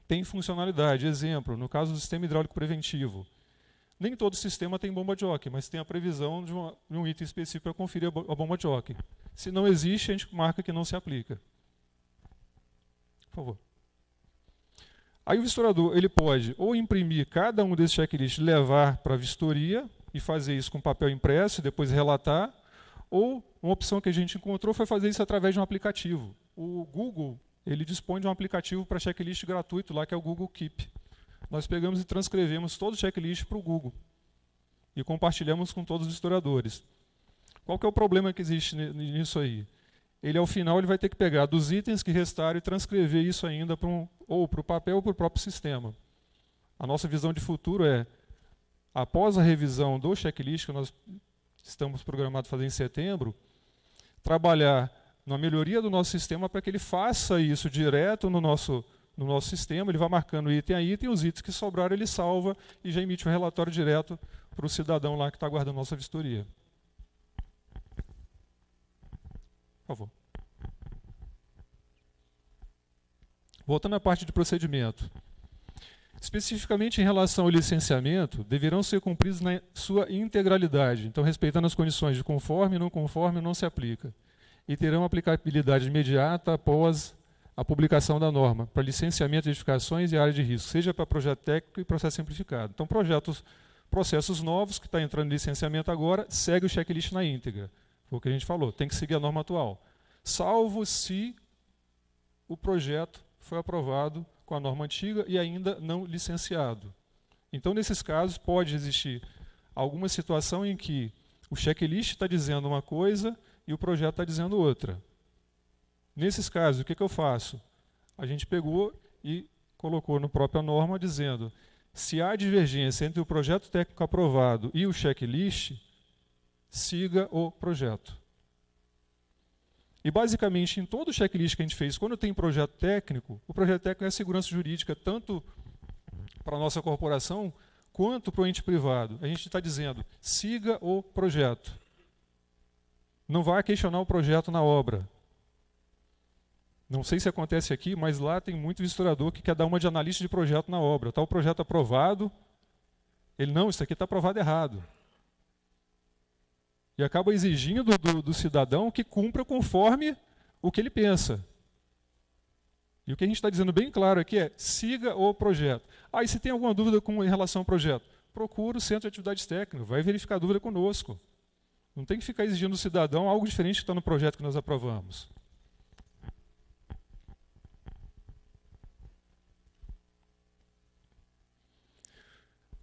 tem funcionalidade. Exemplo, no caso do sistema hidráulico preventivo. Nem todo sistema tem bomba de choque, mas tem a previsão de um item específico para conferir a bomba de choque. Se não existe, a gente marca que não se aplica. Por favor. Aí o vistorador ele pode ou imprimir cada um desses checklists, levar para a vistoria e fazer isso com papel impresso e depois relatar, ou uma opção que a gente encontrou foi fazer isso através de um aplicativo. O Google ele dispõe de um aplicativo para checklist gratuito lá, que é o Google Keep. Nós pegamos e transcrevemos todo o checklist para o Google e compartilhamos com todos os historiadores. Qual que é o problema que existe nisso aí? Ele, ao final, ele vai ter que pegar dos itens que restaram e transcrever isso ainda ou para o papel ou para o próprio sistema. A nossa visão de futuro é, após a revisão do checklist, que nós estamos programados a fazer em setembro, trabalhar na melhoria do nosso sistema para que ele faça isso direto no nosso sistema, ele vai marcando item a item, os itens que sobraram ele salva e já emite um relatório direto para o cidadão lá que está aguardando a nossa vistoria. Por favor. Voltando à parte de procedimento. Especificamente em relação ao licenciamento, deverão ser cumpridos na sua integralidade. Então, respeitando as condições de conforme, não se aplica. E terão aplicabilidade imediata após a publicação da norma, para licenciamento, edificações e área de risco, seja para projeto técnico e processo simplificado. Então, processos novos, que está entrando em licenciamento agora, segue o checklist na íntegra. Foi o que a gente falou, tem que seguir a norma atual. Salvo se o projeto foi aprovado com a norma antiga e ainda não licenciado. Então, nesses casos, pode existir alguma situação em que o checklist está dizendo uma coisa e o projeto está dizendo outra. Nesses casos, o que eu faço? A gente pegou e colocou na própria norma dizendo se há divergência entre o projeto técnico aprovado e o checklist, siga o projeto. E basicamente, em todo o checklist que a gente fez, quando tem projeto técnico, o projeto técnico é segurança jurídica tanto para a nossa corporação quanto para o ente privado. A gente está dizendo, siga o projeto. Não vá questionar o projeto na obra. Não sei se acontece aqui, mas lá tem muito vistorador que quer dar uma de analista de projeto na obra. Está o projeto aprovado, ele não, isso aqui está aprovado errado. E acaba exigindo do cidadão que cumpra conforme o que ele pensa. E o que a gente está dizendo bem claro aqui é, siga o projeto. Ah, e se tem alguma dúvida em relação ao projeto? Procura o Centro de Atividades Técnicas, vai verificar a dúvida conosco. Não tem que ficar exigindo do cidadão algo diferente que está no projeto que nós aprovamos.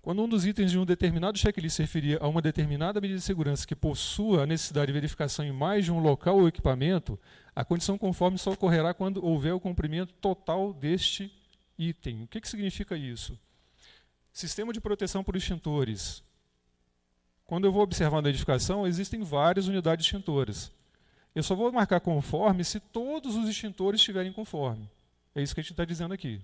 Quando um dos itens de um determinado checklist se referir a uma determinada medida de segurança que possua a necessidade de verificação em mais de um local ou equipamento, a condição conforme só ocorrerá quando houver o cumprimento total deste item. O que significa isso? Sistema de proteção por extintores. Quando eu vou observar na edificação, existem várias unidades de extintores. Eu só vou marcar conforme se todos os extintores estiverem conforme. É isso que a gente está dizendo aqui.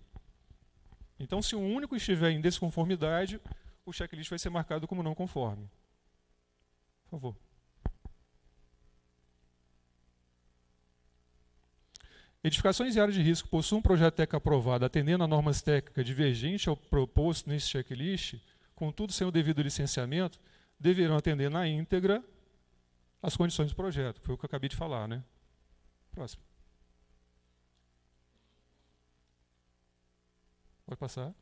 Então, se o único estiver em desconformidade, o checklist vai ser marcado como não conforme. Por favor. Edificações e áreas de risco possuem um projeto técnico aprovado atendendo a normas técnicas divergentes ao proposto nesse checklist, contudo sem o devido licenciamento, deverão atender na íntegra as condições do projeto. Foi o que eu acabei de falar, né? Próximo. Pode passar.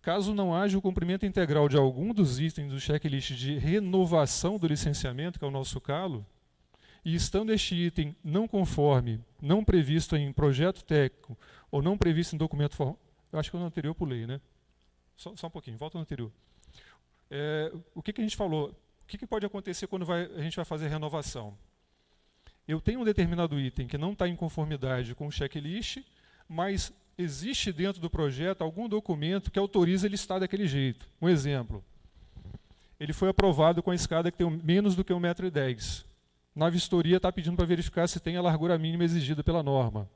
Caso não haja o cumprimento integral de algum dos itens do checklist de renovação do licenciamento, que é o nosso calo, e estando este item não conforme, não previsto em projeto técnico ou não previsto em documento formal, eu acho que no anterior eu pulei, né? Só um pouquinho, volta no anterior. O que a gente falou? O que pode acontecer quando a gente vai fazer a renovação? Eu tenho um determinado item que não está em conformidade com o checklist, mas existe dentro do projeto algum documento que autoriza ele estar daquele jeito. Um exemplo, ele foi aprovado com a escada que tem menos do que 1,10 m. Na vistoria está pedindo para verificar se tem a largura mínima exigida pela norma.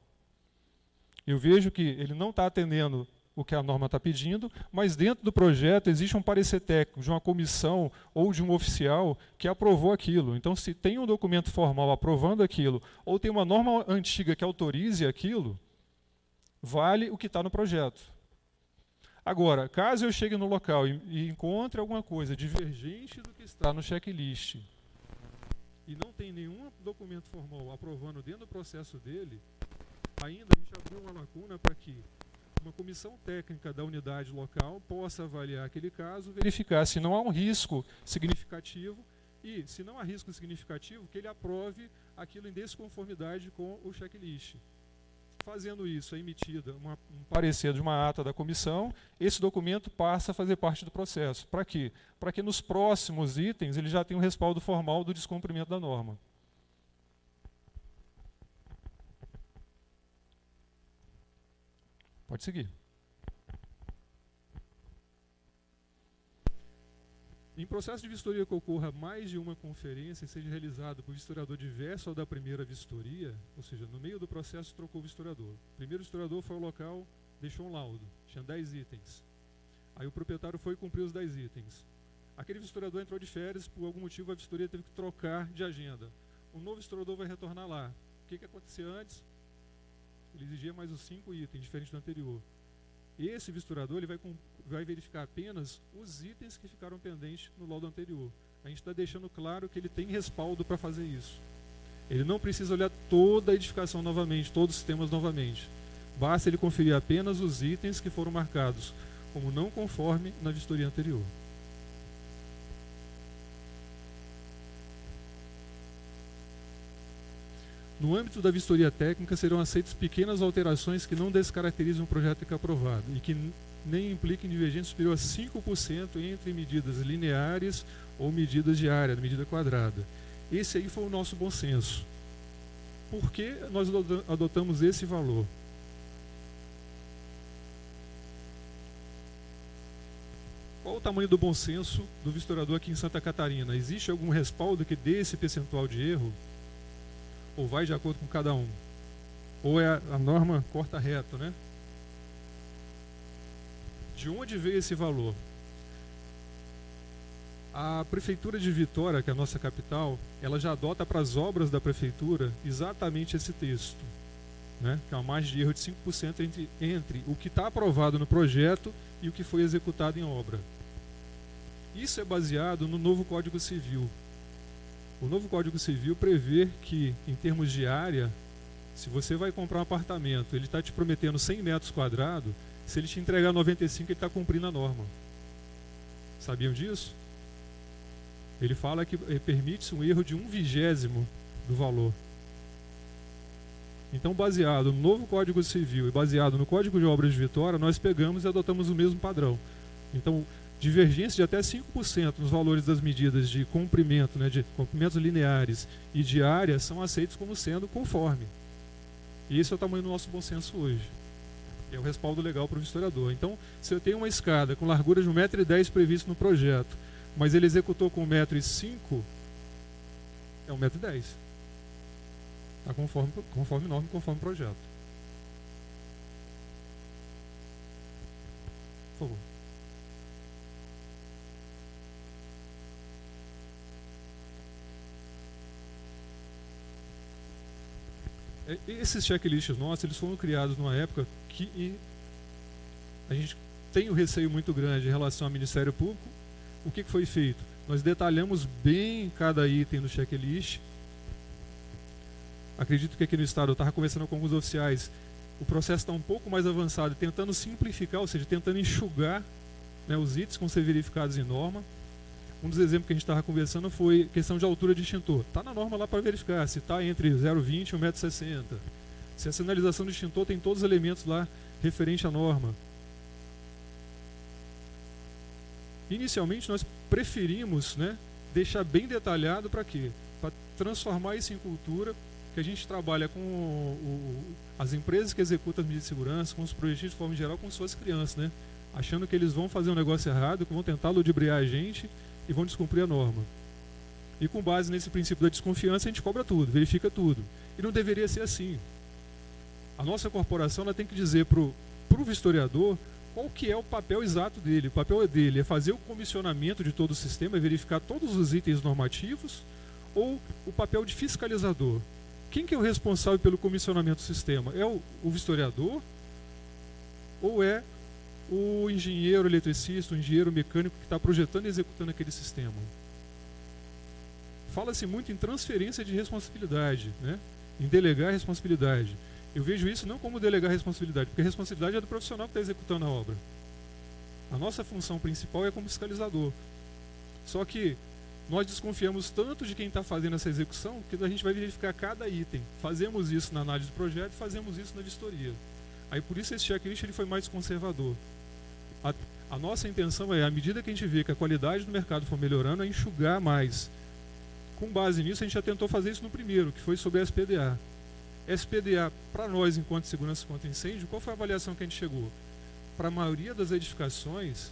Eu vejo que ele não está atendendo o que a norma está pedindo, mas dentro do projeto existe um parecer técnico de uma comissão ou de um oficial que aprovou aquilo. Então, se tem um documento formal aprovando aquilo, ou tem uma norma antiga que autorize aquilo, vale o que está no projeto. Agora, caso eu chegue no local e encontre alguma coisa divergente do que está no checklist, e não tem nenhum documento formal aprovando dentro do processo dele, ainda a gente abriu uma lacuna para que uma comissão técnica da unidade local possa avaliar aquele caso, verificar se não há um risco significativo e, se não há risco significativo, que ele aprove aquilo em desconformidade com o checklist. Fazendo isso, é emitida um parecer de uma ata da comissão, esse documento passa a fazer parte do processo. Para quê? Para que nos próximos itens ele já tenha um respaldo formal do descumprimento da norma. Pode seguir. Em processo de vistoria que ocorra mais de uma conferência e seja realizado por vistoriador diverso ao da primeira vistoria, ou seja, no meio do processo trocou o vistoriador. O primeiro vistoriador foi ao local, deixou um laudo, tinha 10 itens. Aí o proprietário foi cumprir os 10 itens. Aquele vistoriador entrou de férias, por algum motivo a vistoria teve que trocar de agenda. O novo vistoriador vai retornar lá. O que acontecia antes? Ele exigia mais os 5 itens, diferente do anterior. Esse vistoriador ele vai verificar apenas os itens que ficaram pendentes no laudo anterior. A gente está deixando claro que ele tem respaldo para fazer isso. Ele não precisa olhar toda a edificação novamente, todos os sistemas novamente. Basta ele conferir apenas os itens que foram marcados como não conforme na vistoria anterior. No âmbito da vistoria técnica, serão aceitas pequenas alterações que não descaracterizam o projeto que é aprovado e que nem impliquem divergência superior a 5% entre medidas lineares ou medidas de área, medida quadrada. Esse aí foi o nosso bom senso. Por que nós adotamos esse valor? Qual o tamanho do bom senso do vistoriador aqui em Santa Catarina? Existe algum respaldo que dê esse percentual de erro? Ou vai de acordo com cada um? Ou é a norma corta reto, né? De onde veio esse valor? A Prefeitura de Vitória, que é a nossa capital, ela já adota para as obras da Prefeitura exatamente esse texto, né? Que é uma margem de erro de 5% entre o que está aprovado no projeto e o que foi executado em obra. Isso é baseado no novo Código Civil. O novo Código Civil prevê que, em termos de área, se você vai comprar um apartamento, ele está te prometendo 100 metros quadrados, se ele te entregar 95, ele está cumprindo a norma. Sabiam disso? Ele fala que permite-se um erro de 1/20 do valor. Então, baseado no novo Código Civil e baseado no Código de Obras de Vitória, nós pegamos e adotamos o mesmo padrão. Então, divergência de até 5% nos valores das medidas de comprimento, né, de comprimentos lineares e de área são aceitos como sendo conforme. E esse é o tamanho do nosso bom senso hoje. É o respaldo legal para o vistoriador. Então, se eu tenho uma escada com largura de 1,10 m previsto no projeto, mas ele executou com 1,05 m, é 1,10 m. Está conforme norma, conforme projeto. Por favor. Esses checklists nossos, eles foram criados numa época que a gente tem um receio muito grande em relação ao Ministério Público. O que foi feito? Nós detalhamos bem cada item no checklist. Acredito que aqui no estado, eu estava conversando com alguns oficiais, o processo está um pouco mais avançado, tentando simplificar, ou seja, tentando enxugar, né, os itens que vão ser verificados em norma. Um dos exemplos que a gente estava conversando foi questão de altura de extintor. Está na norma lá para verificar se está entre 0,20 e 1,60 m. Se a sinalização do extintor tem todos os elementos lá referente à norma. Inicialmente nós preferimos, né, deixar bem detalhado para quê? Para transformar isso em cultura, que a gente trabalha com as empresas que executam as medidas de segurança, com os projetistas de forma geral, como se fossem crianças, né? Achando que eles vão fazer um negócio errado, que vão tentar ludibriar a gente e vão descumprir a norma. E com base nesse princípio da desconfiança, a gente cobra tudo, verifica tudo. E não deveria ser assim. A nossa corporação ela tem que dizer para o vistoriador qual que é o papel exato dele. O papel dele é fazer o comissionamento de todo o sistema, é verificar todos os itens normativos, ou o papel de fiscalizador? Quem que é o responsável pelo comissionamento do sistema? É o vistoriador ou é o engenheiro eletricista, o engenheiro mecânico que está projetando e executando aquele sistema? Fala-se muito em transferência de responsabilidade, né? Em delegar a responsabilidade. Eu vejo isso não como delegar a responsabilidade, porque a responsabilidade é do profissional que está executando a obra. A nossa função principal é como fiscalizador. Só que nós desconfiamos tanto de quem está fazendo essa execução que a gente vai verificar cada item. Fazemos isso na análise do projeto e fazemos isso na vistoria. Aí por isso esse checklist ele foi mais conservador. A nossa intenção é, à medida que a gente vê que a qualidade do mercado for melhorando, é enxugar mais. Com base nisso, a gente já tentou fazer isso no primeiro, que foi sobre a SPDA. SPDA, para nós, enquanto segurança contra incêndio, qual foi a avaliação que a gente chegou? Para a maioria das edificações,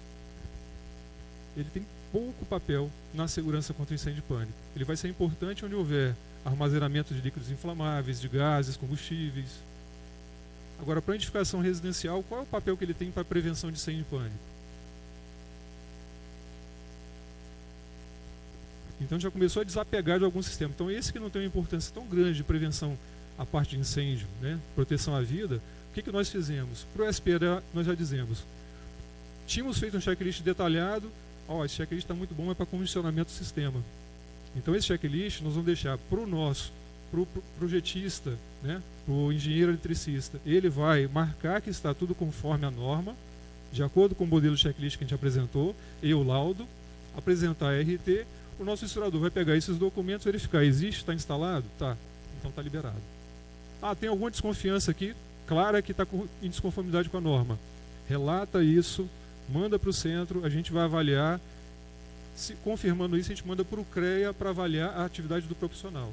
ele tem pouco papel na segurança contra incêndio e pânico. Ele vai ser importante onde houver armazenamento de líquidos inflamáveis, de gases, combustíveis. Agora, para a edificação residencial, qual é o papel que ele tem para a prevenção de incêndio e pânico? Então já começou a desapegar de algum sistema. Então esse que não tem uma importância tão grande de prevenção à parte de incêndio, né, proteção à vida, o que nós fizemos? Para o SPDA nós já dizemos, tínhamos feito um checklist detalhado, esse checklist está muito bom, é para comissionamento do sistema. Então esse checklist nós vamos deixar para o nosso, para o projetista, né, para o engenheiro eletricista. Ele vai marcar que está tudo conforme a norma, de acordo com o modelo checklist que a gente apresentou, e o laudo, apresentar a RT. O nosso instalador vai pegar esses documentos, verificar, existe, está instalado? Tá, então está liberado. Tem alguma desconfiança aqui, clara que está em desconformidade com a norma. Relata isso, manda para o centro, a gente vai avaliar, se confirmando isso, a gente manda para o CREA para avaliar a atividade do profissional.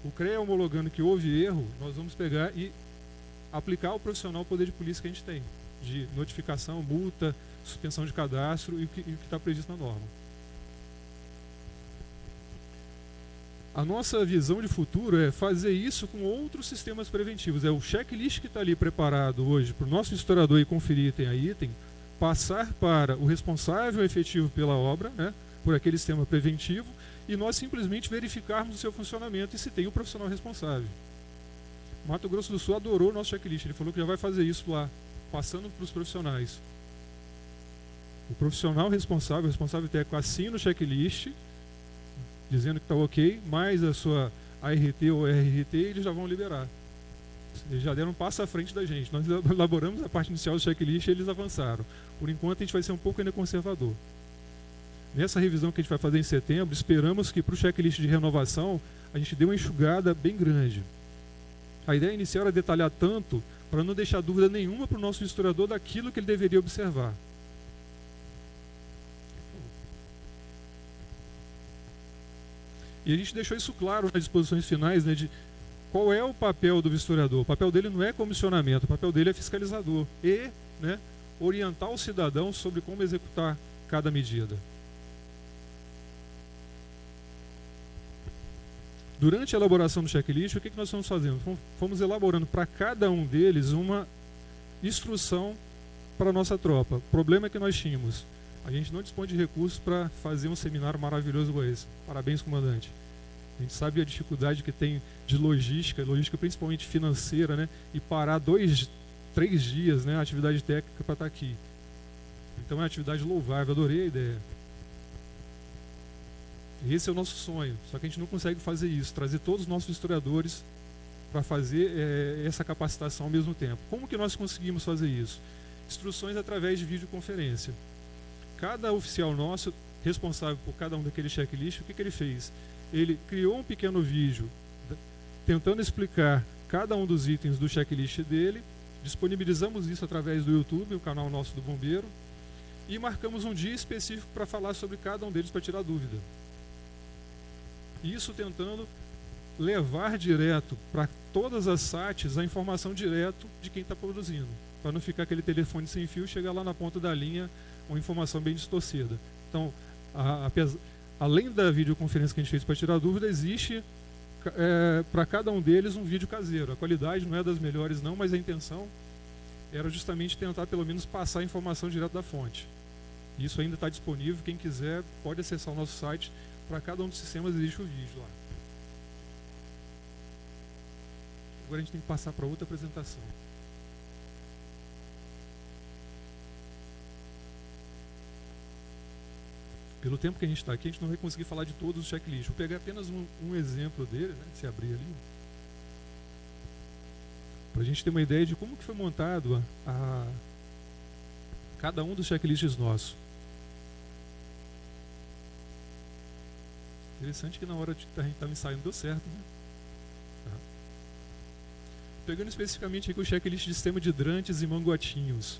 O CREA homologando que houve erro, nós vamos pegar e aplicar ao profissional o poder de polícia que a gente tem, de notificação, multa, suspensão de cadastro e o que está previsto na norma. A nossa visão de futuro é fazer isso com outros sistemas preventivos. É o checklist que está ali preparado hoje para o nosso historiador ir conferir item a item, passar para o responsável efetivo pela obra, né, por aquele sistema preventivo, e nós simplesmente verificarmos o seu funcionamento e se tem o profissional responsável. Mato Grosso do Sul adorou o nosso checklist, ele falou que já vai fazer isso lá, passando para os profissionais. O profissional responsável, o responsável técnico, assina o checklist, dizendo que está ok, mais a sua ART ou RRT, eles já vão liberar. Eles já deram um passo à frente da gente. Nós elaboramos a parte inicial do checklist e eles avançaram. Por enquanto, a gente vai ser um pouco ainda conservador. Nessa revisão que a gente vai fazer em setembro, esperamos que para o checklist de renovação, a gente dê uma enxugada bem grande. A ideia inicial era detalhar tanto para não deixar dúvida nenhuma para o nosso historiador daquilo que ele deveria observar. E a gente deixou isso claro nas disposições finais, né, de qual é o papel do vistoriador. O papel dele não é comissionamento, o papel dele é fiscalizador e, né, orientar o cidadão sobre como executar cada medida. Durante a elaboração do checklist, o que nós estamos fazendo? Fomos elaborando para cada um deles uma instrução para a nossa tropa. O problema é que nós tínhamos. A gente não dispõe de recursos para fazer um seminário maravilhoso como esse. Parabéns, comandante. A gente sabe a dificuldade que tem de logística principalmente financeira, né? E parar 2, 3 dias, né, a atividade técnica para estar aqui. Então é uma atividade louvável, adorei a ideia. E esse é o nosso sonho, só que a gente não consegue fazer isso, trazer todos os nossos historiadores para fazer essa capacitação ao mesmo tempo. Como que nós conseguimos fazer isso? Instruções através de videoconferência. Cada oficial nosso, responsável por cada um daqueles checklists, o que ele fez? Ele criou um pequeno vídeo tentando explicar cada um dos itens do checklist dele, disponibilizamos isso através do YouTube, o canal nosso do Bombeiro, e marcamos um dia específico para falar sobre cada um deles para tirar dúvida. Isso tentando levar direto para todas as SATs a informação direto de quem está produzindo, para não ficar aquele telefone sem fio e chegar lá na ponta da linha uma informação bem distorcida. Então, além da videoconferência que a gente fez para tirar dúvida, existe para cada um deles um vídeo caseiro. A qualidade não é das melhores não, mas a intenção era justamente tentar pelo menos passar a informação direto da fonte. Isso ainda está disponível, quem quiser pode acessar o nosso site, para cada um dos sistemas existe o vídeo lá. Agora a gente tem que passar para outra apresentação. Pelo tempo que a gente está aqui, a gente não vai conseguir falar de todos os checklists. Vou pegar apenas um exemplo dele, né, se abrir ali, para a gente ter uma ideia de como que foi montado cada um dos checklists nossos. Interessante que na hora de a gente estava ensaiando deu certo, né? Tá. Pegando especificamente aqui o checklist de sistema de hidrantes e manguatinhos.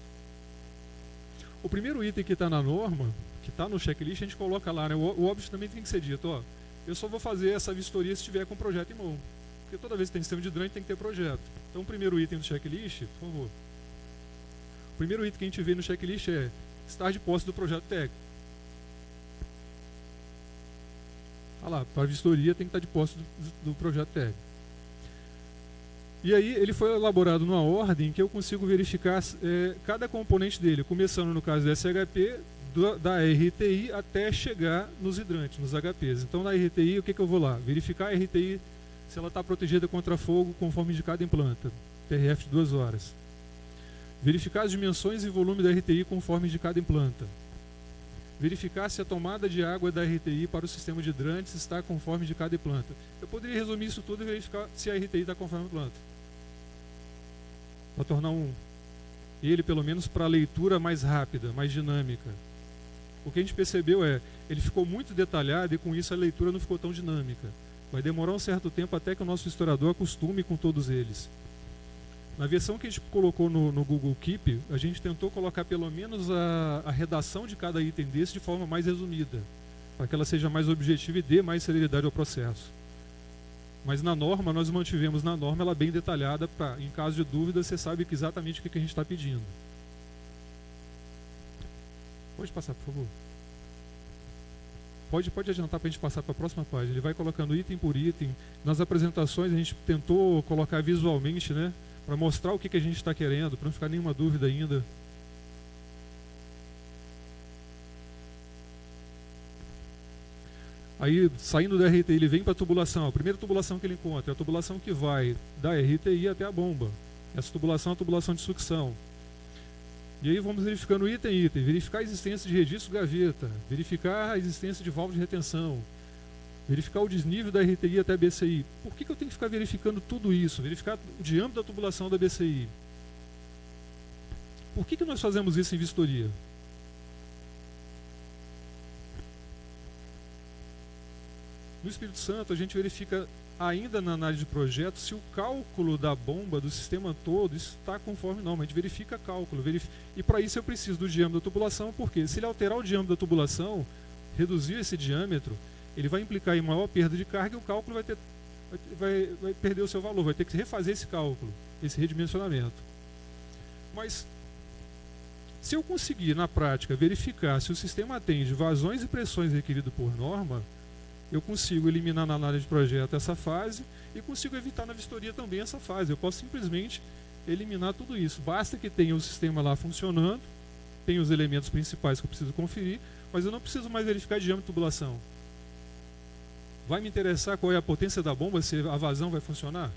O primeiro item que está na norma, que está no checklist, a gente coloca lá, né? O óbvio também tem que ser dito, ó, eu só vou fazer essa vistoria se tiver com o projeto em mão. Porque toda vez que tem sistema de hidrante tem que ter projeto. Então o primeiro item do checklist, por favor. O primeiro item que a gente vê no checklist é estar de posse do projeto técnico. Olha lá, para a vistoria tem que estar de posse do projeto técnico. E aí ele foi elaborado numa ordem que eu consigo verificar cada componente dele, começando no caso do SHP, da RTI até chegar nos hidrantes, nos HPs. Então na RTI, o que eu vou lá? Verificar a RTI se ela está protegida contra fogo conforme indicado em planta, TRF de 2 horas. Verificar as dimensões e volume da RTI conforme indicado em planta. Verificar se a tomada de água da RTI para o sistema de hidrantes está conforme indicado em planta. Eu poderia resumir isso tudo e verificar se a RTI está conforme a planta. Para tornar ele, pelo menos, para a leitura mais rápida, mais dinâmica. O que a gente percebeu ele ficou muito detalhado e com isso a leitura não ficou tão dinâmica. Vai demorar um certo tempo até que o nosso historiador acostume com todos eles. Na versão que a gente colocou no Google Keep, a gente tentou colocar pelo menos a redação de cada item desse de forma mais resumida, para que ela seja mais objetiva e dê mais celeridade ao processo. Mas na norma, nós mantivemos na norma ela bem detalhada, para, em caso de dúvida, você sabe exatamente o que a gente está pedindo. Pode passar, por favor. Pode adiantar para a gente passar para a próxima página. Ele vai colocando item por item. Nas apresentações a gente tentou colocar visualmente, né, para mostrar o que a gente está querendo, para não ficar nenhuma dúvida ainda. Aí, saindo da RTI, ele vem para a tubulação. A primeira tubulação que ele encontra é a tubulação que vai da RTI até a bomba. Essa tubulação é a tubulação de sucção. E aí vamos verificando item a item. Verificar a existência de registro gaveta. Verificar a existência de válvula de retenção. Verificar o desnível da RTI até a BCI. Por que eu tenho que ficar verificando tudo isso? Verificar o diâmetro da tubulação da BCI. Por que nós fazemos isso em vistoria? No Espírito Santo, a gente verifica ainda na análise de projeto se o cálculo da bomba do sistema todo está conforme norma. A gente verifica cálculo. E para isso eu preciso do diâmetro da tubulação, porque se ele alterar o diâmetro da tubulação, reduzir esse diâmetro, ele vai implicar em maior perda de carga e o cálculo vai perder o seu valor, vai ter que refazer esse cálculo, esse redimensionamento. Mas se eu conseguir, na prática, verificar se o sistema atende vazões e pressões requeridas por norma, eu consigo eliminar na análise de projeto essa fase e consigo evitar na vistoria também essa fase. Eu posso simplesmente eliminar tudo isso. Basta que tenha o sistema lá funcionando, tenha os elementos principais que eu preciso conferir, mas eu não preciso mais verificar diâmetro de tubulação. Vai me interessar qual é a potência da bomba, se a vazão vai funcionar?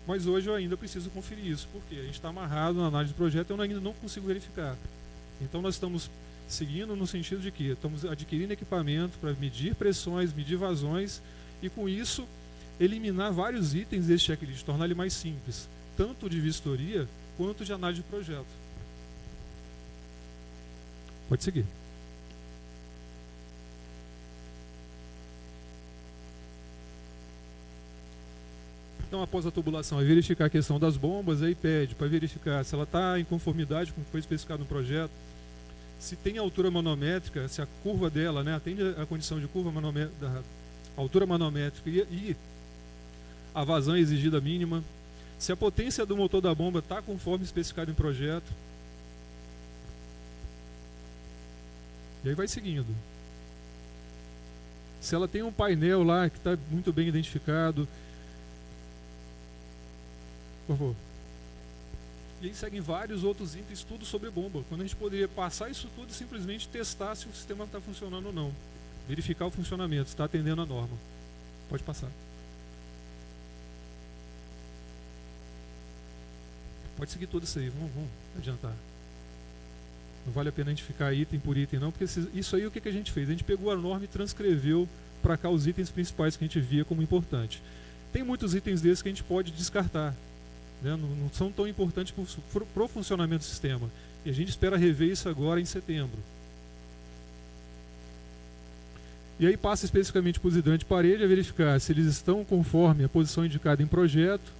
Mas hoje eu ainda preciso conferir isso, porque a gente está amarrado na análise de projeto e eu ainda não consigo verificar. Então nós estamos seguindo no sentido de que estamos adquirindo equipamento para medir pressões, medir vazões e com isso eliminar vários itens desse checklist, tornar ele mais simples, tanto de vistoria quanto de análise de projeto. Pode seguir. Então, após a tubulação, é verificar a questão das bombas, aí pede para verificar se ela está em conformidade com o que foi especificado no projeto, se tem altura manométrica, se a curva dela, né, atende a condição de curva da altura manométrica e a vazão exigida mínima, se a potência do motor da bomba está conforme especificado em projeto. E aí vai seguindo. Se ela tem um painel lá que está muito bem identificado. Por favor. E aí seguem vários outros itens, tudo sobre bomba, quando a gente poderia passar isso tudo e simplesmente testar se o sistema está funcionando ou não. Verificar o funcionamento, se está atendendo a norma. Pode passar. Pode seguir tudo isso aí, vamos adiantar. Não vale a pena a gente ficar item por item não, porque isso aí o que a gente fez? A gente pegou a norma e transcreveu para cá os itens principais que a gente via como importante. Tem muitos itens desses que a gente pode descartar, né? Não são tão importantes para o funcionamento do sistema. E a gente espera rever isso agora em setembro. E aí passa especificamente para os hidrantes de parede a verificar se eles estão conforme a posição indicada em projeto,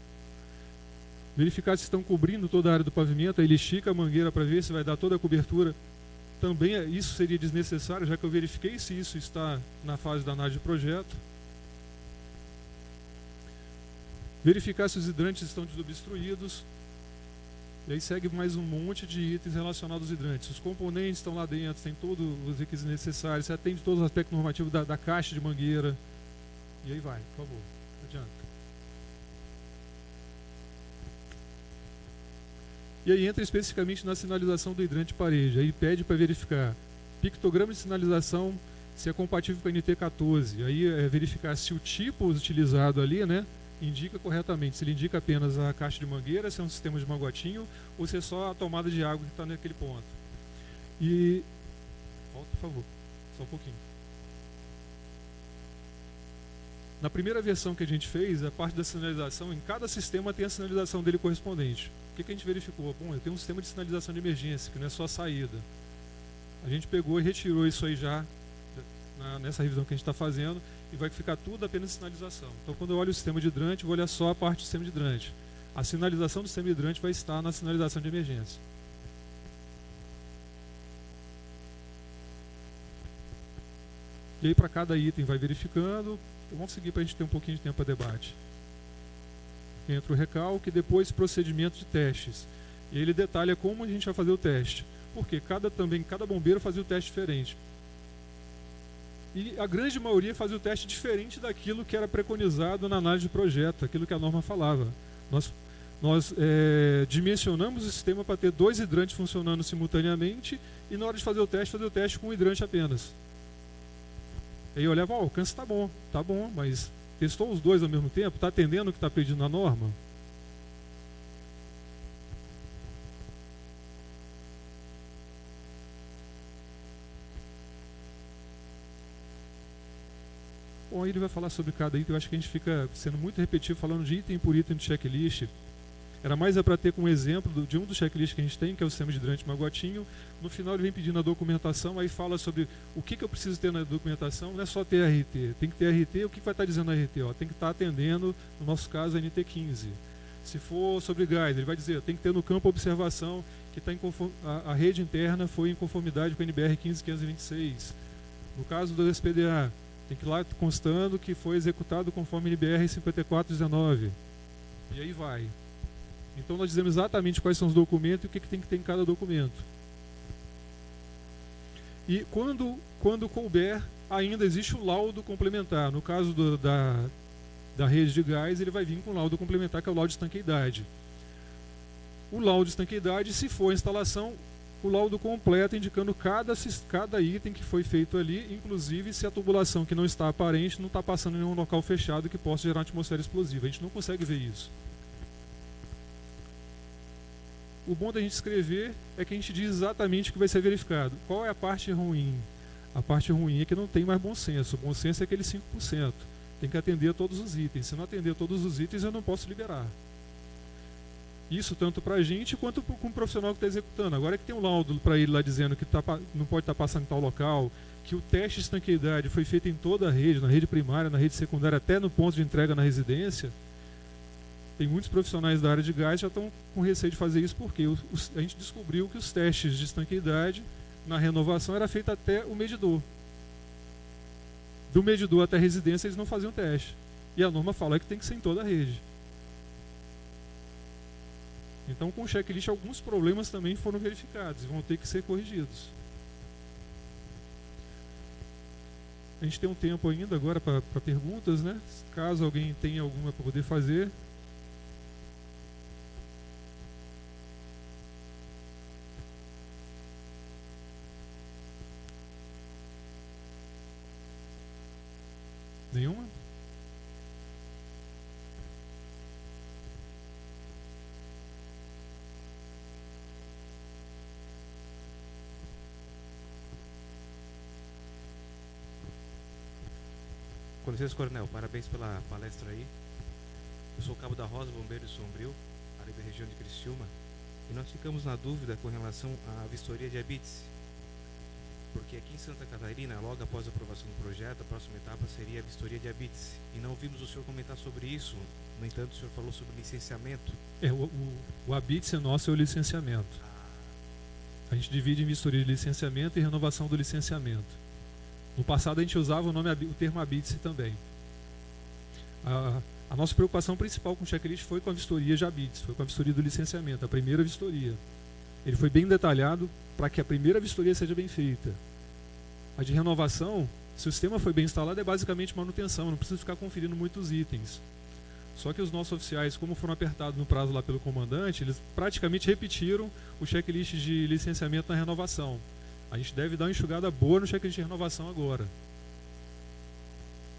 verificar se estão cobrindo toda a área do pavimento, aí ele estica a mangueira para ver se vai dar toda a cobertura. Também isso seria desnecessário, já que eu verifiquei se isso está na fase da análise de projeto. Verificar se os hidrantes estão desobstruídos. E aí segue mais um monte de itens relacionados aos hidrantes. Os componentes estão lá dentro, tem todos os requisitos necessários, você atende todos os aspectos normativos da caixa de mangueira. E aí vai, por favor, adianta. E aí entra especificamente na sinalização do hidrante de parede. Aí pede para verificar pictograma de sinalização, se é compatível com a NT14. Aí é verificar se o tipo utilizado ali, né, indica corretamente. Se ele indica apenas a caixa de mangueira, se é um sistema de magotinho, ou se é só a tomada de água que está naquele ponto. E... volta, por favor, só um pouquinho. Na primeira versão que a gente fez, a parte da sinalização, em cada sistema tem a sinalização dele correspondente. O que a gente verificou? Bom, eu tenho um sistema de sinalização de emergência, que não é só a saída. A gente pegou e retirou isso aí já, nessa revisão que a gente está fazendo, e vai ficar tudo apenas sinalização. Então, quando eu olho o sistema de hidrante, vou olhar só a parte do sistema de hidrante. A sinalização do sistema de hidrante vai estar na sinalização de emergência. E aí, para cada item, vai verificando. Vamos seguir para a gente ter um pouquinho de tempo para debate. Entra o recalque, depois procedimento de testes. E ele detalha como a gente vai fazer o teste. Porque cada bombeiro fazia o teste diferente. E a grande maioria fazia o teste diferente daquilo que era preconizado na análise de projeto, aquilo que a norma falava. Nós dimensionamos o sistema para ter 2 hidrantes funcionando simultaneamente e na hora de fazer o teste com um hidrante apenas. Aí eu olhava, o alcance está bom, mas testou os 2 ao mesmo tempo? Está atendendo o que está pedindo na norma? Bom, aí ele vai falar sobre cada item. Eu acho que a gente fica sendo muito repetitivo falando de item por item do checklist. Era mais para ter como exemplo de um dos checklists que a gente tem, que é o sistema de hidrante magotinho. No final ele vem pedindo a documentação, aí fala sobre o que eu preciso ter na documentação. Não é só ter RT, tem que ter RT. O que vai estar dizendo a RT? Tem que estar atendendo, no nosso caso, a NT15. Se for sobre gás, ele vai dizer, tem que ter no campo observação que a rede interna foi em conformidade com a NBR 15526. No caso do SPDA, tem que ir lá constando que foi executado conforme NBR 5419. E aí vai. Então nós dizemos exatamente quais são os documentos e o que tem que ter em cada documento. E quando couber, ainda existe o laudo complementar. No caso da rede de gás, ele vai vir com o laudo complementar, que é o laudo de estanqueidade. O laudo de estanqueidade, se for a instalação, o laudo completo indicando cada item que foi feito ali, inclusive se a tubulação que não está aparente não está passando em um local fechado que possa gerar atmosfera explosiva. A gente não consegue ver isso. O bom da gente escrever é que a gente diz exatamente o que vai ser verificado. Qual é a parte ruim? A parte ruim é que não tem mais bom senso. O bom senso é aquele 5%. Tem que atender a todos os itens. Se não atender a todos os itens, eu não posso liberar. Isso tanto para a gente quanto com o profissional que está executando. Agora que tem um laudo para ele lá dizendo que não pode estar passando em tal local, que o teste de estanqueidade foi feito em toda a rede, na rede primária, na rede secundária, até no ponto de entrega na residência, tem muitos profissionais da área de gás que já estão com receio de fazer isso, porque a gente descobriu que os testes de estanqueidade na renovação era feito até o medidor. Do medidor até a residência eles não faziam teste. E a norma fala que tem que ser em toda a rede. Então, com o checklist, alguns problemas também foram verificados e vão ter que ser corrigidos. A gente tem um tempo ainda agora para perguntas, né? Caso alguém tenha alguma para poder fazer. Com licença, coronel, parabéns pela palestra aí. Eu sou o Cabo da Rosa, bombeiro de Sombrio, ali da região de Criciúma, e nós ficamos na dúvida com relação à vistoria de habites, porque aqui em Santa Catarina, logo após a aprovação do projeto, a próxima etapa seria a vistoria de habites, e não ouvimos o senhor comentar sobre isso. No entanto, o senhor falou sobre licenciamento. O habites nosso é o licenciamento. A gente divide em vistoria de licenciamento e renovação do licenciamento. No passado a gente usava o termo habites também. A nossa preocupação principal com o checklist foi com a vistoria de habites, foi com a vistoria do licenciamento, a primeira vistoria. Ele foi bem detalhado para que a primeira vistoria seja bem feita. A de renovação, se o sistema foi bem instalado, é basicamente manutenção, não precisa ficar conferindo muitos itens. Só que os nossos oficiais, como foram apertados no prazo lá pelo comandante, eles praticamente repetiram o checklist de licenciamento na renovação. A gente deve dar uma enxugada boa no checklist de renovação agora.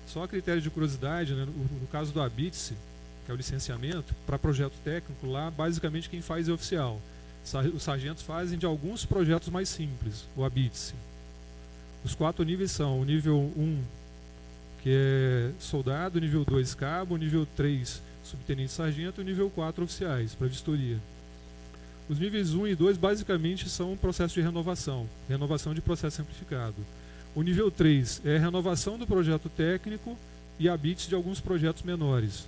Só a critério de curiosidade, né, no caso do habites, que é o licenciamento, para projeto técnico, lá basicamente quem faz é o oficial. Os sargentos fazem de alguns projetos mais simples, o habites. Os 4 níveis são o nível 1, que é soldado, nível 2 cabo, nível 3 subtenente sargento e o nível 4 oficiais para vistoria. Os níveis 1 e 2 basicamente são um processo de renovação de processo simplificado. O nível 3 é a renovação do projeto técnico e habites de alguns projetos menores.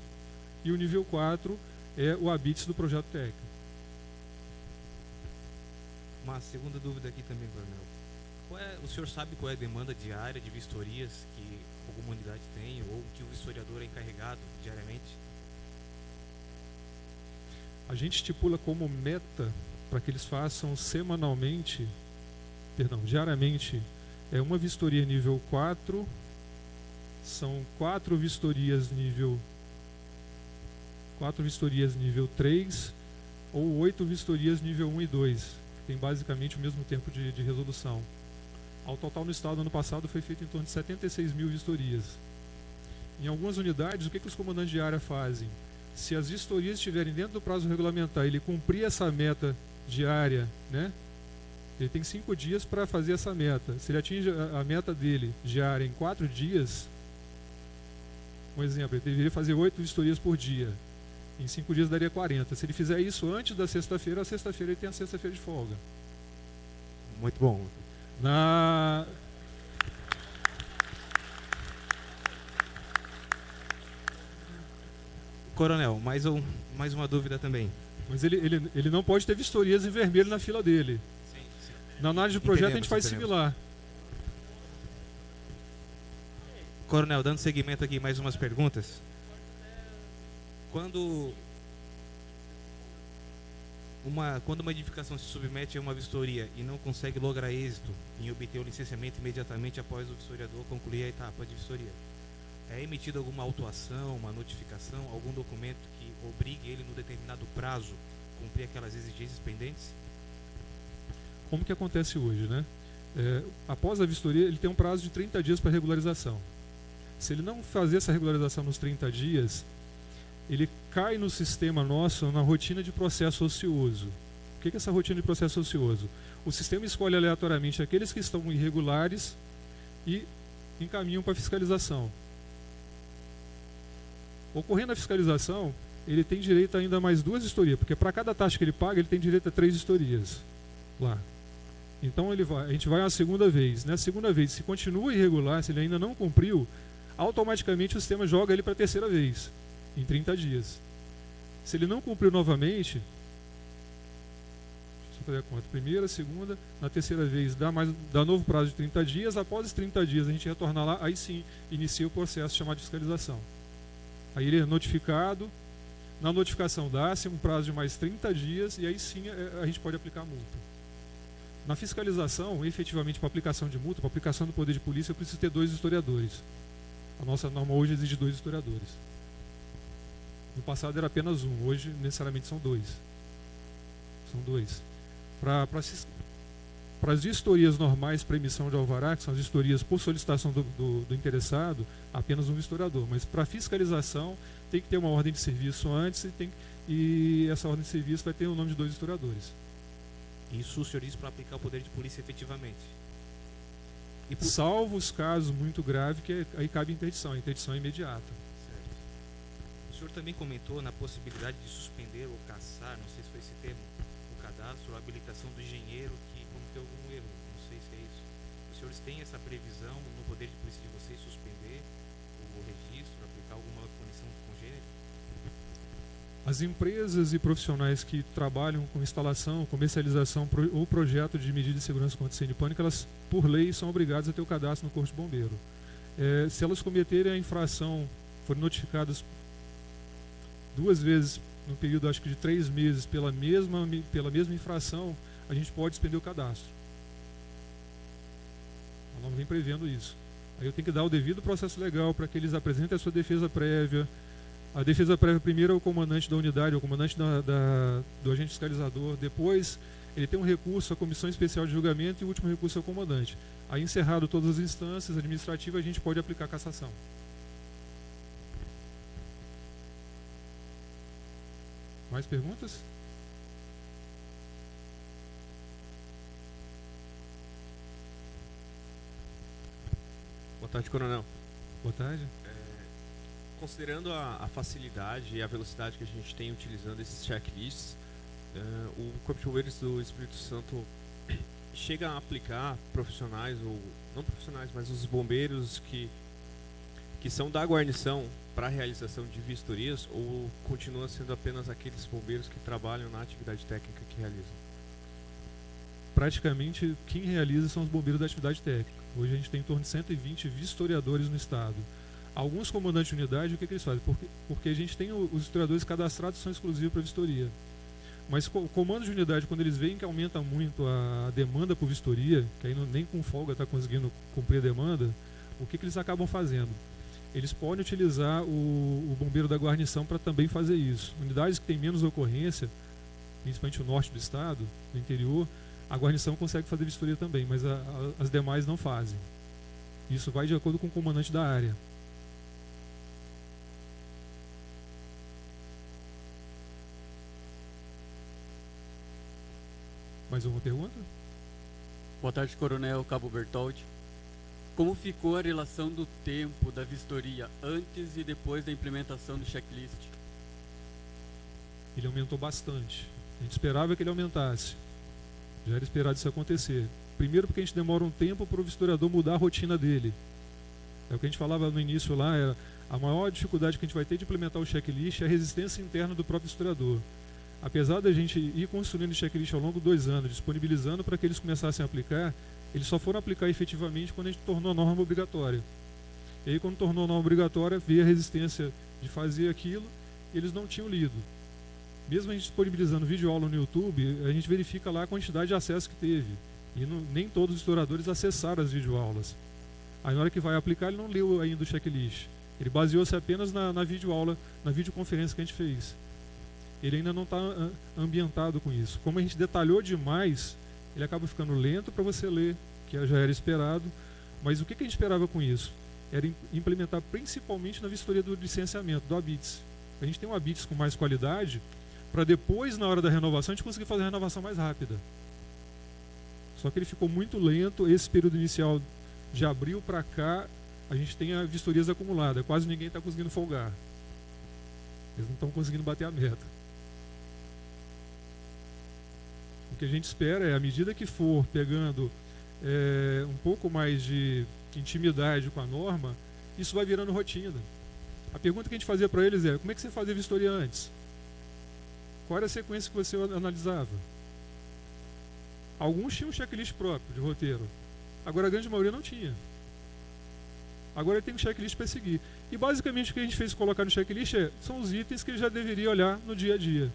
E o nível 4 é o habites do projeto técnico. Uma segunda dúvida aqui também, coronel. O senhor sabe qual é a demanda diária de vistorias que alguma unidade tem ou que o vistoriador é encarregado diariamente? A gente estipula como meta para que eles façam diariamente, é uma vistoria nível 4, são 4 vistorias nível 3 ou 8 vistorias nível 1 e 2, que tem basicamente o mesmo tempo de resolução. Ao total no estado, ano passado, foi feito em torno de 76 mil vistorias. Em algumas unidades, o que os comandantes de área fazem? Se as vistorias estiverem dentro do prazo regulamentar, ele cumprir essa meta diária, né? Ele tem 5 dias para fazer essa meta. Se ele atinge a meta dele diária em 4 dias, um exemplo, ele deveria fazer 8 vistorias por dia. Em 5 dias daria 40. Se ele fizer isso antes da sexta-feira, a sexta-feira ele tem a sexta-feira de folga. Muito bom. Coronel, mais uma dúvida também. Mas ele não pode ter vistorias em vermelho na fila dele. Sim. Na análise de projeto a gente faz similar. Coronel, dando seguimento aqui, mais umas perguntas. Quando uma edificação se submete a uma vistoria e não consegue lograr êxito em obter o licenciamento imediatamente após o vistoriador concluir a etapa de vistoria, é emitida alguma autuação, uma notificação, algum documento que obrigue ele no determinado prazo a cumprir aquelas exigências pendentes? Como que acontece hoje, né? Após a vistoria, ele tem um prazo de 30 dias para regularização. Se ele não fazer essa regularização nos 30 dias, ele cai no sistema nosso na rotina de processo ocioso. O que é essa rotina de processo ocioso? O sistema escolhe aleatoriamente aqueles que estão irregulares e encaminham para fiscalização. Ocorrendo a fiscalização, ele tem direito a ainda mais 2 vistorias, porque para cada taxa que ele paga, ele tem direito a 3 vistorias lá. Então a gente vai uma segunda vez. Nessa segunda vez, se continua irregular, se ele ainda não cumpriu, automaticamente o sistema joga ele para a terceira vez, em 30 dias. Se ele não cumpriu novamente, deixa eu fazer a conta, primeira, segunda, na terceira vez dá novo prazo de 30 dias, após os 30 dias a gente retornar lá, aí sim inicia o processo chamado de fiscalização. Aí ele é notificado, na notificação dá-se um prazo de mais 30 dias e aí sim a gente pode aplicar a multa. Na fiscalização, efetivamente para aplicação de multa, para aplicação do poder de polícia, eu preciso ter 2 historiadores. A nossa norma hoje exige 2 historiadores. No passado era apenas 1, hoje necessariamente são 2. São 2. Para as vistorias normais para emissão de alvará, que são as vistorias por solicitação do interessado, apenas um vistoriador. Mas para fiscalização tem que ter uma ordem de serviço antes e essa ordem de serviço vai ter o nome de 2 historiadores. Isso o senhor diz para aplicar o poder de polícia efetivamente? Salvo os casos muito graves, que aí cabe interdição. A interdição é imediata. Certo. O senhor também comentou na possibilidade de suspender ou cassar, não sei se foi esse termo, o cadastro, a habilitação do engenheiro que cometeu algum erro. Não sei se é isso. Os senhores têm essa previsão no poder de polícia de vocês suspender o registro, aplicar alguma punição congênita? As empresas e profissionais que trabalham com instalação, comercialização ou projeto de medida de segurança contra incêndio e pânico, elas, por lei, são obrigadas a ter o cadastro no Corpo de Bombeiro. Se elas cometerem a infração, forem notificadas 2 vezes no período, acho que de 3 meses, pela mesma infração, a gente pode suspender o cadastro. A norma vem prevendo isso. Aí eu tenho que dar o devido processo legal para que eles apresentem a sua defesa prévia. A defesa prévia primeiro é o comandante da unidade, é o comandante do agente fiscalizador. Depois ele tem um recurso à comissão especial de julgamento e o último recurso é o comandante. Aí, encerrado todas as instâncias administrativas, a gente pode aplicar a cassação. Mais perguntas? Boa tarde, coronel. Boa tarde. Considerando a facilidade e a velocidade que a gente tem utilizando esses checklists, o Corpo de Bombeiros do Espírito Santo chega a aplicar profissionais, ou não profissionais, mas os bombeiros que são da guarnição para a realização de vistorias, ou continua sendo apenas aqueles bombeiros que trabalham na atividade técnica que realizam? Praticamente quem realiza são os bombeiros da atividade técnica. Hoje a gente tem em torno de 120 vistoriadores no estado. Alguns comandantes de unidade, o que eles fazem? Porque a gente tem os vistoriadores cadastrados, são exclusivos para vistoria. Mas o comando de unidade, quando eles veem que aumenta muito a demanda por vistoria, que aí nem com folga está conseguindo cumprir a demanda, o que eles acabam fazendo? Eles podem utilizar o bombeiro da guarnição para também fazer isso. Unidades que têm menos ocorrência, principalmente o norte do estado, no interior, a guarnição consegue fazer vistoria também, mas as demais não fazem. Isso vai de acordo com o comandante da área. Mais uma pergunta? Boa tarde, coronel Cabo Bertoldi. Como ficou a relação do tempo da vistoria antes e depois da implementação do checklist? Ele aumentou bastante. A gente esperava que ele aumentasse. Já era esperado isso acontecer. Primeiro porque a gente demora um tempo para o vistoriador mudar a rotina dele. É o que a gente falava no início lá, a maior dificuldade que a gente vai ter de implementar o checklist é a resistência interna do próprio vistoriador. Apesar da gente ir construindo o checklist ao longo de 2 anos, disponibilizando para que eles começassem a aplicar, eles só foram aplicar efetivamente quando a gente tornou a norma obrigatória. E aí, quando tornou a norma obrigatória, veio a resistência de fazer aquilo e eles não tinham lido. Mesmo a gente disponibilizando vídeo-aula no YouTube, a gente verifica lá a quantidade de acesso que teve. E nem todos os historiadores acessaram as videoaulas. Aí, na hora que vai aplicar, ele não leu ainda o checklist. Ele baseou-se apenas na videoaula, na videoconferência que a gente fez. Ele ainda não está ambientado com isso. Como a gente detalhou demais, ele acaba ficando lento para você ler, que já era esperado. Mas o que a gente esperava com isso? Era implementar principalmente na vistoria do licenciamento, do ABITS. A gente tem um ABITS com mais qualidade, para depois, na hora da renovação, a gente conseguir fazer a renovação mais rápida. Só que ele ficou muito lento. Esse período inicial de abril para cá, a gente tem a vistorias acumuladas. Quase ninguém está conseguindo folgar. Eles não estão conseguindo bater a meta. O que a gente espera é, à medida que for pegando um pouco mais de intimidade com a norma, isso vai virando rotina. A pergunta que a gente fazia para eles é: como é que você fazia vistoria antes? Qual era a sequência que você analisava? Alguns tinham um checklist próprio de roteiro. Agora a grande maioria não tinha. Agora ele tem um checklist para seguir. E basicamente o que a gente fez colocar no checklist são os itens que ele já deveria olhar no dia a dia.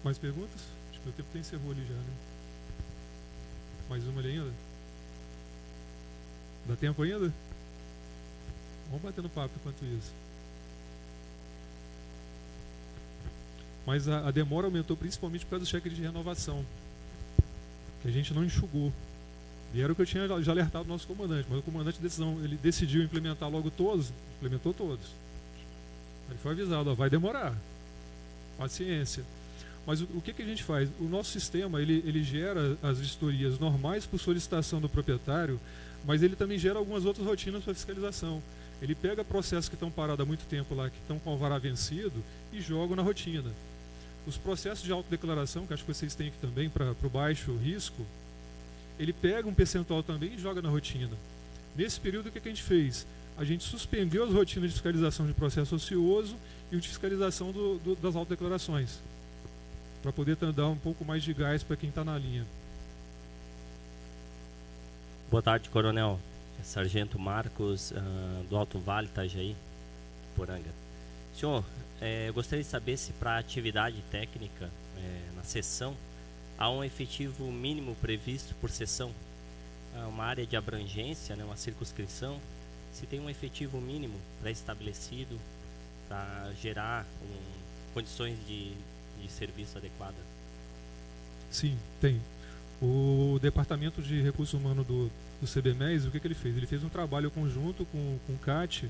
Mais perguntas? Acho que o tempo encerrou ali já, né? Mais uma ali ainda? Dá tempo ainda? Vamos bater no papo enquanto isso. Mas a demora aumentou principalmente por causa do checklist de renovação, que a gente não enxugou. E era o que eu tinha já alertado o nosso comandante, mas o comandante de decisão, ele decidiu implementar logo todos, implementou todos. Ele foi avisado: ó, vai demorar, paciência. Mas o que a gente faz? O nosso sistema, ele gera as vistorias normais por solicitação do proprietário, mas ele também gera algumas outras rotinas para fiscalização. Ele pega processos que estão parados há muito tempo lá, que estão com o alvará vencido, e joga na rotina. Os processos de autodeclaração, que acho que vocês têm aqui também, para o baixo risco, ele pega um percentual também e joga na rotina. Nesse período, o que a gente fez? A gente suspendeu as rotinas de fiscalização de processo ocioso e de fiscalização das autodeclarações, para poder dar um pouco mais de gás para quem está na linha. Boa tarde, Coronel. Sargento Marcos, do Alto Vale, Itajaí, Poranga. Senhor, eu gostaria de saber se para a atividade técnica na sessão há um efetivo mínimo previsto por sessão, uma área de abrangência, né, uma circunscrição, se tem um efetivo mínimo pré-estabelecido para gerar condições de serviço adequadas. Sim, tem. O Departamento de Recursos Humanos do CBMES, o que ele fez? Ele fez um trabalho conjunto com o CAT,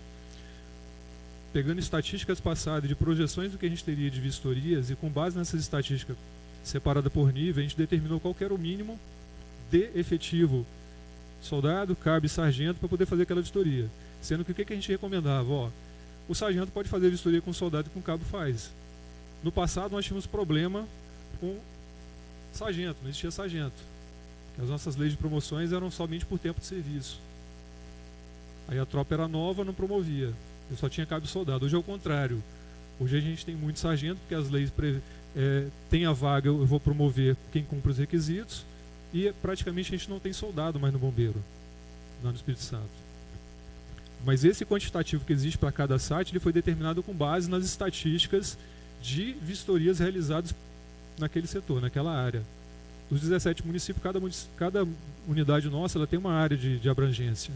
pegando estatísticas passadas de projeções do que a gente teria de vistorias, e com base nessas estatísticas separadas por nível, a gente determinou qual que era o mínimo de efetivo soldado, cabo e sargento para poder fazer aquela vistoria. Sendo que o que a gente recomendava? O sargento pode fazer vistoria com o soldado e com o cabo faz. No passado nós tínhamos problema com sargento, não existia sargento. As nossas leis de promoções eram somente por tempo de serviço. Aí a tropa era nova, não promovia. Eu só tinha cabo e soldado. Hoje é o contrário. Hoje a gente tem muito sargento, porque as leis têm a vaga, eu vou promover quem cumpre os requisitos, e praticamente a gente não tem soldado mais no bombeiro, lá no Espírito Santo. Mas esse quantitativo que existe para cada SAT, ele foi determinado com base nas estatísticas de vistorias realizadas naquele setor, naquela área. Dos 17 municípios, cada unidade nossa ela tem uma área de abrangência.